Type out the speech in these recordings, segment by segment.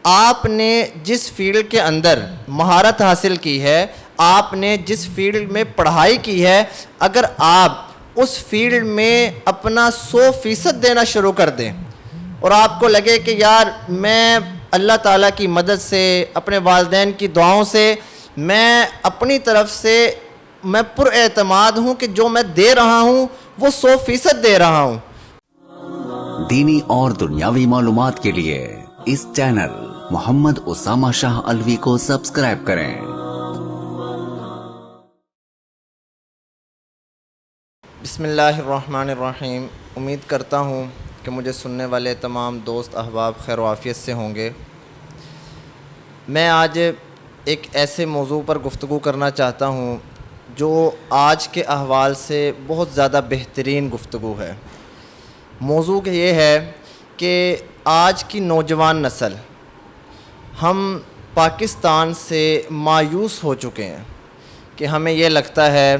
آپ نے جس فیلڈ کے اندر مہارت حاصل کی ہے، آپ نے جس فیلڈ میں پڑھائی کی ہے، اگر آپ اس فیلڈ میں اپنا 100% دینا شروع کر دیں اور آپ کو لگے کہ یار میں اللہ تعالیٰ کی مدد سے، اپنے والدین کی دعاؤں سے، میں اپنی طرف سے میں پر اعتماد ہوں کہ جو میں دے رہا ہوں وہ 100% دے رہا ہوں۔ دینی اور دنیاوی معلومات کے لیے اس چینل محمد اسامہ شاہ الوی کو سبسکرائب کریں۔ بسم اللہ الرحمن الرحیم۔ امید کرتا ہوں کہ مجھے سننے والے تمام دوست احباب خیر و عافیت سے ہوں گے۔ میں آج ایک ایسے موضوع پر گفتگو کرنا چاہتا ہوں جو آج کے احوال سے بہت زیادہ بہترین گفتگو ہے۔ موضوع یہ ہے کہ آج کی نوجوان نسل، ہم پاکستان سے مایوس ہو چکے ہیں کہ ہمیں یہ لگتا ہے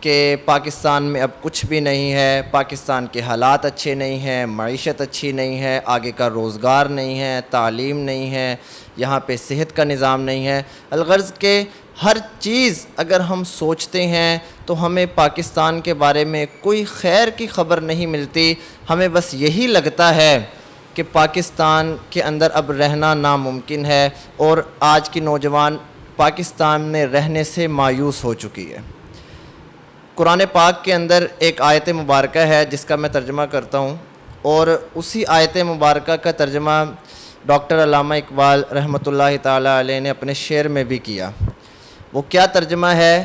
کہ پاکستان میں اب کچھ بھی نہیں ہے، پاکستان کے حالات اچھے نہیں ہیں، معیشت اچھی نہیں ہے، آگے کا روزگار نہیں ہے، تعلیم نہیں ہے، یہاں پہ صحت کا نظام نہیں ہے۔ الغرض کہ ہر چیز اگر ہم سوچتے ہیں تو ہمیں پاکستان کے بارے میں کوئی خیر کی خبر نہیں ملتی۔ ہمیں بس یہی لگتا ہے کہ پاکستان کے اندر اب رہنا ناممکن ہے، اور آج کی نوجوان پاکستان میں رہنے سے مایوس ہو چکی ہے۔ قرآن پاک کے اندر ایک آیت مبارکہ ہے جس کا میں ترجمہ کرتا ہوں، اور اسی آیت مبارکہ کا ترجمہ ڈاکٹر علامہ اقبال رحمۃ اللہ تعالیٰ علیہ نے اپنے شعر میں بھی کیا۔ وہ کیا ترجمہ ہے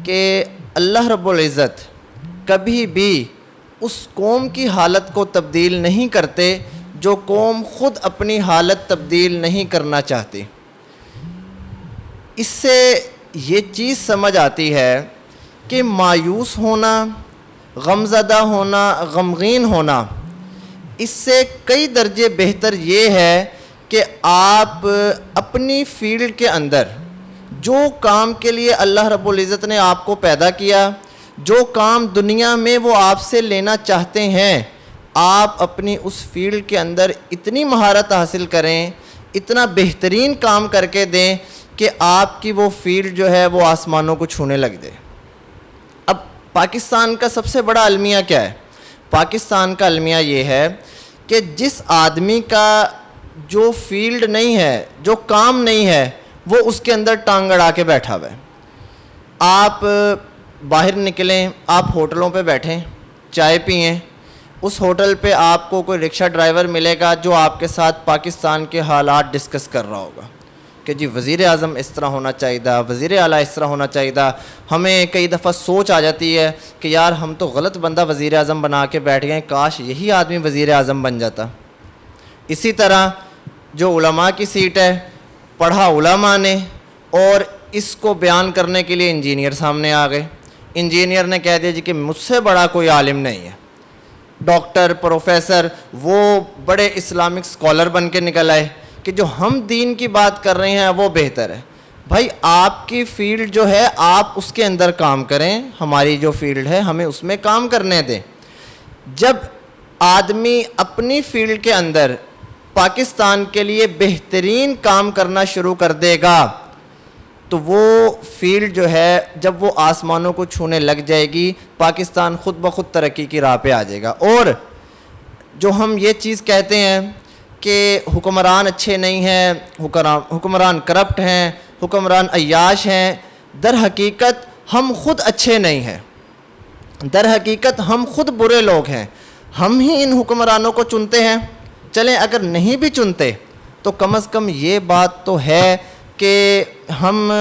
کہ اللہ رب العزت کبھی بھی اس قوم کی حالت کو تبدیل نہیں کرتے جو قوم خود اپنی حالت تبدیل نہیں کرنا چاہتی۔ اس سے یہ چیز سمجھ آتی ہے کہ مایوس ہونا، غمزدہ ہونا، غمگین ہونا، اس سے کئی درجے بہتر یہ ہے کہ آپ اپنی فیلڈ کے اندر جو کام کے لیے اللہ رب العزت نے آپ کو پیدا کیا، جو کام دنیا میں وہ آپ سے لینا چاہتے ہیں، آپ اپنی اس فیلڈ کے اندر اتنی مہارت حاصل کریں، اتنا بہترین کام کر کے دیں کہ آپ کی وہ فیلڈ جو ہے وہ آسمانوں کو چھونے لگ دے۔ اب پاکستان کا سب سے بڑا المیہ کیا ہے؟ پاکستان کا المیہ یہ ہے کہ جس آدمی کا جو فیلڈ نہیں ہے، جو کام نہیں ہے، وہ اس کے اندر ٹانگ اڑا کے بیٹھا ہوا ہے۔ آپ باہر نکلیں، آپ ہوٹلوں پہ بیٹھیں، چائے پئیں، اس ہوٹل پہ آپ کو کوئی رکشہ ڈرائیور ملے گا جو آپ کے ساتھ پاکستان کے حالات ڈسکس کر رہا ہوگا کہ جی وزیر اعظم اس طرح ہونا چاہیے تھا، وزیر اعلیٰ اس طرح ہونا چاہیے تھا۔ ہمیں کئی دفعہ سوچ آ جاتی ہے کہ یار ہم تو غلط بندہ وزیر اعظم بنا کے بیٹھ گئے، کاش یہی آدمی وزیر اعظم بن جاتا۔ اسی طرح جو علماء کی سیٹ ہے، پڑھا علماء نے، اور اس کو بیان کرنے کے لیے انجینئر سامنے آ گئے۔ انجینئر نے کہہ دیا جی کہ مجھ سے بڑا کوئی عالم نہیں ہے۔ ڈاکٹر، پروفیسر، وہ بڑے اسلامک اسکالر بن کے نکل آئے کہ جو ہم دین کی بات کر رہے ہیں وہ بہتر ہے۔ بھائی آپ کی فیلڈ جو ہے آپ اس کے اندر کام کریں، ہماری جو فیلڈ ہے ہمیں اس میں کام کرنے دیں۔ جب آدمی اپنی فیلڈ کے اندر پاکستان کے لیے بہترین کام کرنا شروع کر دے گا تو وہ فیلڈ جو ہے جب وہ آسمانوں کو چھونے لگ جائے گی، پاکستان خود بخود ترقی کی راہ پہ آ جائے گا۔ اور جو ہم یہ چیز کہتے ہیں کہ حکمران اچھے نہیں ہیں، حکمران کرپٹ ہیں، حکمران عیاش ہیں، در حقیقت ہم خود اچھے نہیں ہیں، در حقیقت ہم خود برے لوگ ہیں۔ ہم ہی ان حکمرانوں کو چنتے ہیں۔ چلیں اگر نہیں بھی چنتے تو کم از کم یہ بات تو ہے کہ ہم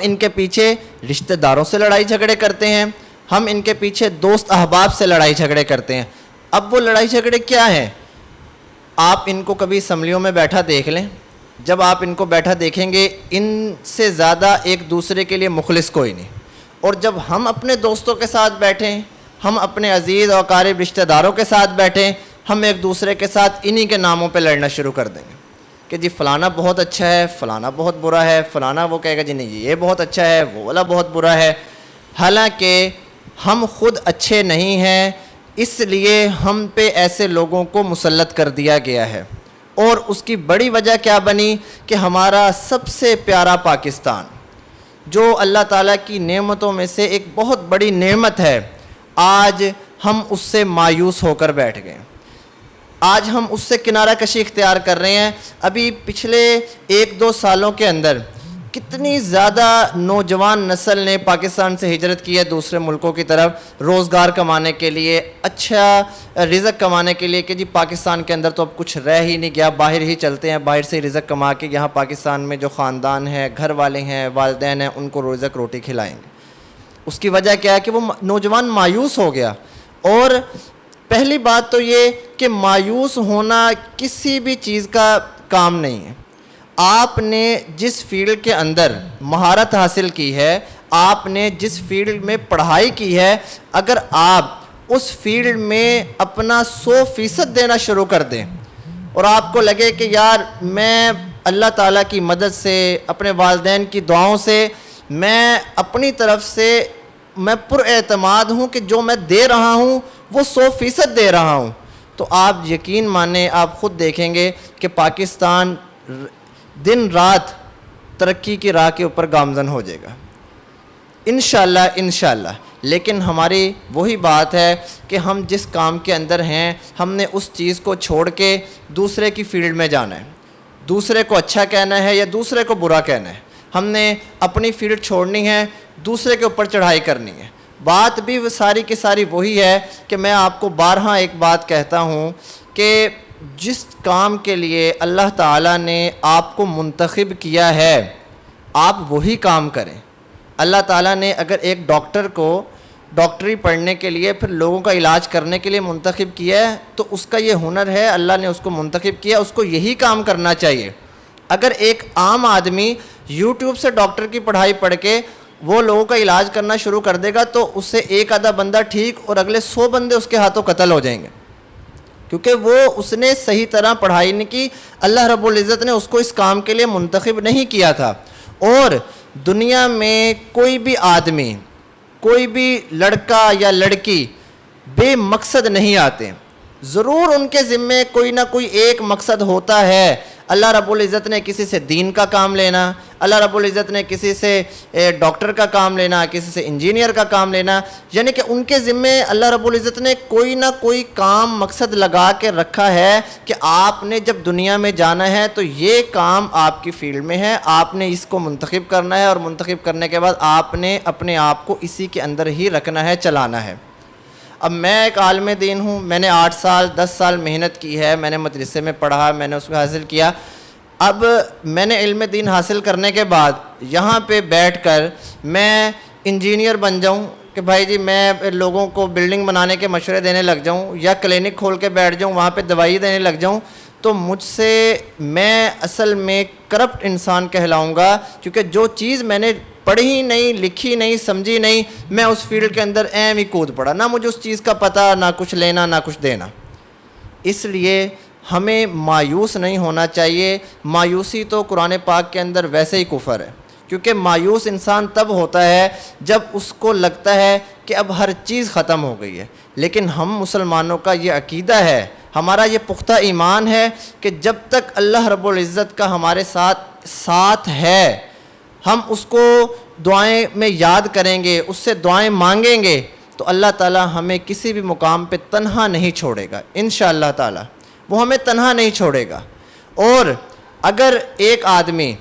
ان کے پیچھے رشتہ داروں سے لڑائی جھگڑے کرتے ہیں، ہم ان کے پیچھے دوست احباب سے لڑائی جھگڑے کرتے ہیں۔ اب وہ لڑائی جھگڑے کیا ہیں؟ آپ ان کو کبھی اسمبلیوں میں بیٹھا دیکھ لیں، جب آپ ان کو بیٹھا دیکھیں گے ان سے زیادہ ایک دوسرے کے لیے مخلص کوئی نہیں۔ اور جب ہم اپنے دوستوں کے ساتھ بیٹھیں، ہم اپنے عزیز اور اقارب رشتہ داروں کے ساتھ بیٹھیں، ہم ایک دوسرے کے ساتھ انہی کے ناموں پہ لڑنا شروع کر دیں گے کہ جی فلانا بہت اچھا ہے، فلانا بہت برا ہے، فلانا وہ کہے گا جی نہیں یہ بہت اچھا ہے، وہ والا بہت برا ہے۔ حالانکہ ہم خود اچھے نہیں ہیں، اس لیے ہم پہ ایسے لوگوں کو مسلط کر دیا گیا ہے۔ اور اس کی بڑی وجہ کیا بنی کہ ہمارا سب سے پیارا پاکستان جو اللہ تعالیٰ کی نعمتوں میں سے ایک بہت بڑی نعمت ہے، آج ہم اس سے مایوس ہو کر بیٹھ گئے، آج ہم اس سے کنارہ کشی اختیار کر رہے ہیں۔ ابھی پچھلے 1-2 سالوں کے اندر کتنی زیادہ نوجوان نسل نے پاکستان سے ہجرت کی ہے دوسرے ملکوں کی طرف روزگار کمانے کے لیے، اچھا رزق کمانے کے لیے، کہ جی پاکستان کے اندر تو اب کچھ رہ ہی نہیں گیا، باہر ہی چلتے ہیں، باہر سے رزق کما کے یہاں پاکستان میں جو خاندان ہے، گھر والے ہیں، والدین ہیں، ان کو رزق روٹی کھلائیں گے۔ اس کی وجہ کیا ہے کہ وہ نوجوان مایوس ہو گیا۔ اور پہلی بات تو یہ کہ مایوس ہونا کسی بھی چیز کا کام نہیں ہے۔ آپ نے جس فیلڈ کے اندر مہارت حاصل کی ہے، آپ نے جس فیلڈ میں پڑھائی کی ہے، اگر آپ اس فیلڈ میں اپنا 100% دینا شروع کر دیں اور آپ کو لگے کہ یار میں اللہ تعالیٰ کی مدد سے، اپنے والدین کی دعاؤں سے، میں اپنی طرف سے میں پر اعتماد ہوں کہ جو میں دے رہا ہوں وہ 100% دے رہا ہوں، تو آپ یقین مانیں، آپ خود دیکھیں گے کہ پاکستان دن رات ترقی کی راہ کے اوپر گامزن ہو جائے گا انشاءاللہ انشاءاللہ۔ لیکن ہماری وہی بات ہے کہ ہم جس کام کے اندر ہیں، ہم نے اس چیز کو چھوڑ کے دوسرے کی فیلڈ میں جانا ہے، دوسرے کو اچھا کہنا ہے یا دوسرے کو برا کہنا ہے۔ ہم نے اپنی فیلڈ چھوڑنی ہے، دوسرے کے اوپر چڑھائی کرنی ہے۔ بات بھی ساری کی ساری وہی ہے کہ میں آپ کو بارہا ایک بات کہتا ہوں کہ جس کام کے لیے اللہ تعالیٰ نے آپ کو منتخب کیا ہے، آپ وہی کام کریں۔ اللہ تعالیٰ نے اگر ایک ڈاکٹر کو ڈاکٹری پڑھنے کے لیے، پھر لوگوں کا علاج کرنے کے لیے منتخب کیا ہے، تو اس کا یہ ہنر ہے، اللہ نے اس کو منتخب کیا، اس کو یہی کام کرنا چاہیے۔ اگر ایک عام آدمی یوٹیوب سے ڈاکٹر کی پڑھائی پڑھ کے وہ لوگوں کا علاج کرنا شروع کر دے گا، تو اس سے ایک آدھا بندہ ٹھیک اور اگلے 100 بندے اس کے ہاتھوں قتل ہو جائیں گے، کیونکہ وہ اس نے صحیح طرح پڑھائی نہیں کی، اللہ رب العزت نے اس کو اس کام کے لیے منتخب نہیں کیا تھا۔ اور دنیا میں کوئی بھی آدمی، کوئی بھی لڑکا یا لڑکی بے مقصد نہیں آتے، ضرور ان کے ذمے کوئی نہ کوئی ایک مقصد ہوتا ہے۔ اللہ رب العزت نے کسی سے دین کا کام لینا، اللہ رب العزت نے کسی سے ڈاکٹر کا کام لینا، کسی سے انجینئر کا کام لینا، یعنی کہ ان کے ذمے اللہ رب العزت نے کوئی نہ کوئی کام مقصد لگا کے رکھا ہے کہ آپ نے جب دنیا میں جانا ہے تو یہ کام آپ کی فیلڈ میں ہے، آپ نے اس کو منتخب کرنا ہے، اور منتخب کرنے کے بعد آپ نے اپنے آپ کو اسی کے اندر ہی رکھنا ہے، چلانا ہے۔ اب میں ایک عالم دین ہوں، میں نے 8 سال 10 سال محنت کی ہے، میں نے مدرسے میں پڑھا، میں نے اس کو حاصل کیا۔ اب میں نے علم دین حاصل کرنے کے بعد یہاں پہ بیٹھ کر میں انجینئر بن جاؤں کہ بھائی جی میں لوگوں کو بلڈنگ بنانے کے مشورے دینے لگ جاؤں، یا کلینک کھول کے بیٹھ جاؤں وہاں پہ دوائی دینے لگ جاؤں، تو مجھ سے میں اصل میں کرپٹ انسان کہلاؤں گا، کیونکہ جو چیز میں نے پڑھی نہیں، لکھی نہیں، سمجھی نہیں، میں اس فیلڈ کے اندر ایم ہی کود پڑا، نہ مجھے اس چیز کا پتہ، نہ کچھ لینا نہ کچھ دینا۔ اس لیے ہمیں مایوس نہیں ہونا چاہیے۔ مایوسی تو قرآن پاک کے اندر ویسے ہی کفر ہے، کیونکہ مایوس انسان تب ہوتا ہے جب اس کو لگتا ہے کہ اب ہر چیز ختم ہو گئی ہے۔ لیکن ہم مسلمانوں کا یہ عقیدہ ہے، ہمارا یہ پختہ ایمان ہے کہ جب تک اللہ رب العزت کا ہمارے ساتھ ہے، ہم اس کو دعائیں میں یاد کریں گے، اس سے دعائیں مانگیں گے، تو اللہ تعالیٰ ہمیں کسی بھی مقام پہ تنہا نہیں چھوڑے گا انشاءاللہ تعالیٰ، وہ ہمیں تنہا نہیں چھوڑے گا۔ اور اگر ایک آدمی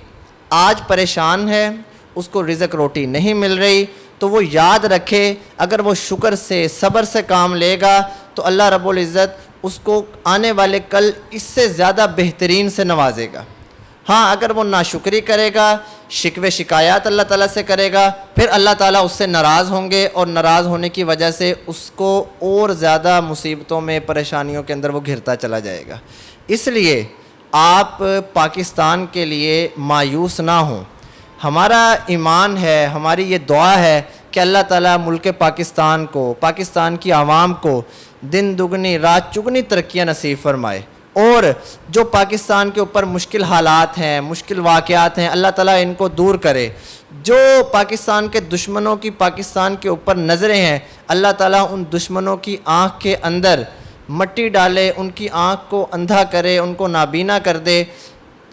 آج پریشان ہے، اس کو رزق روٹی نہیں مل رہی، تو وہ یاد رکھے اگر وہ شکر سے صبر سے کام لے گا تو اللہ رب العزت اس کو آنے والے کل اس سے زیادہ بہترین سے نوازے گا۔ ہاں اگر وہ ناشکری کرے گا، شکوے شکایات اللہ تعالیٰ سے کرے گا، پھر اللہ تعالیٰ اس سے ناراض ہوں گے، اور ناراض ہونے کی وجہ سے اس کو اور زیادہ مصیبتوں میں، پریشانیوں کے اندر وہ گھرتا چلا جائے گا۔ اس لیے آپ پاکستان کے لیے مایوس نہ ہوں۔ ہمارا ایمان ہے، ہماری یہ دعا ہے کہ اللہ تعالیٰ ملک پاکستان کو، پاکستان کی عوام کو دن دگنی رات چگنی ترقیاں نصیب فرمائے، اور جو پاکستان کے اوپر مشکل حالات ہیں، مشکل واقعات ہیں، اللہ تعالیٰ ان کو دور کرے۔ جو پاکستان کے دشمنوں کی پاکستان کے اوپر نظریں ہیں، اللہ تعالیٰ ان دشمنوں کی آنکھ کے اندر مٹی ڈالے، ان کی آنکھ کو اندھا کرے، ان کو نابینا کر دے،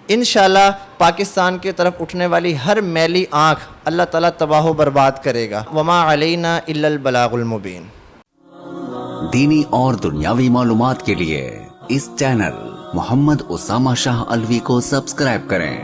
انشاءاللہ پاکستان کی طرف اٹھنے والی ہر میلی آنکھ اللہ تعالیٰ تباہ و برباد کرے گا۔ وما علینا الا البلاغ المبین۔ دینی اور دنیاوی معلومات کے لیے اس چینل محمد اسامہ شاہ الوی کو سبسکرائب کریں۔